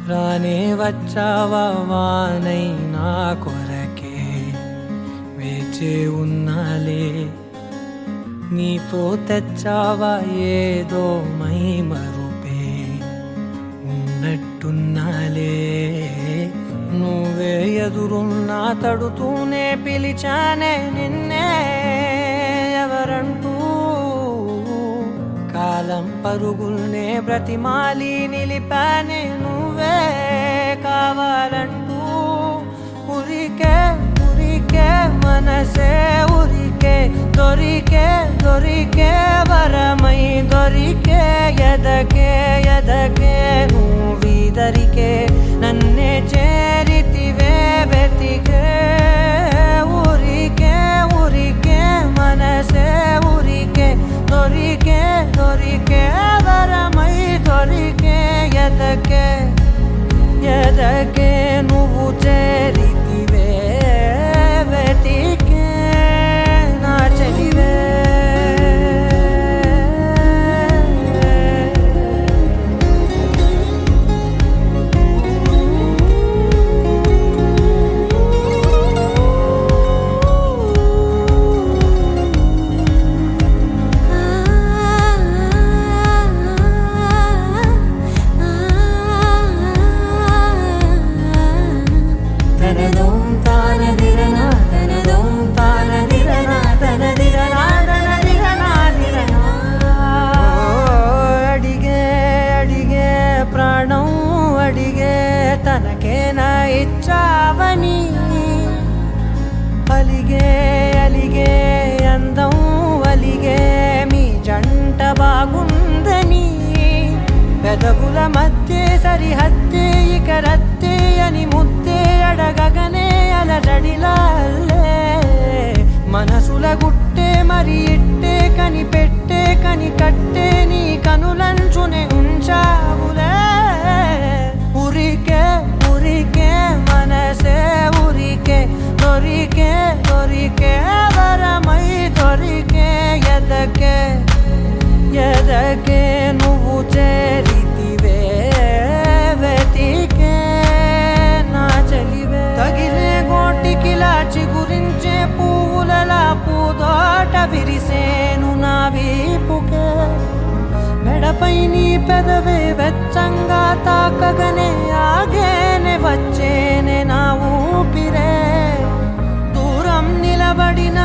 రానే వచ్చావా వానై నా కొరకే వేచే ఉన్నాలే నీతో తెచ్చావా ఏదో మై మరుపే ఉన్నట్టున్నాలే నువ్వే ఎదురున్నా తడుతూనే పిలిచానే నిన్నే ఎవరంటూ కాలం పరుగుల్నే బ్రతిమాలి నిలిపానే నువ్వే కావాలంటూ ఉరికే ఉరికే మనసే ఉరికే దొరికే దొరికే వరమై దొరికే ఎదకే ఎదకే నువ్విదరికే నన్నే చేరితివే వెతికే ఉరికే ఉరికే మనసే ఉరికే దొరికే దొరికే వరమై దొరికే ఎదకే ఎదకే నువ్వు చేరితివే వెతికే నా చెలివే తనకేనా ఇచ్చావని అలిగే అలిగే అందం అలిగే మీ జంట బాగుందని పెదవుల మధ్య సరిహద్దే ఇక రద్దే అని ముద్దే అడగగనే అలజడిలాలే మనసుల గుట్టే మరి ఇట్టే కని పెట్టే కని కట్టే నీ కనులంచునే ఉంచావులే ఉరికే ఉరికే మనసే ఉరికే దొరికే దొరికే వరమై దొరికే ఎదకే ఎదకే నువ్వు చేరితివే వెతికే నా చెలివే తగిలే గోటికిలా చిగురించే పువ్వులలా పూదోట విరిసేను నా వీపుకే మెడపై నీ పెదవే వెచ్చంగా తాకగనే ఆగేనే వచ్చేనే నా ఊపిరే దూరం నిలబడిన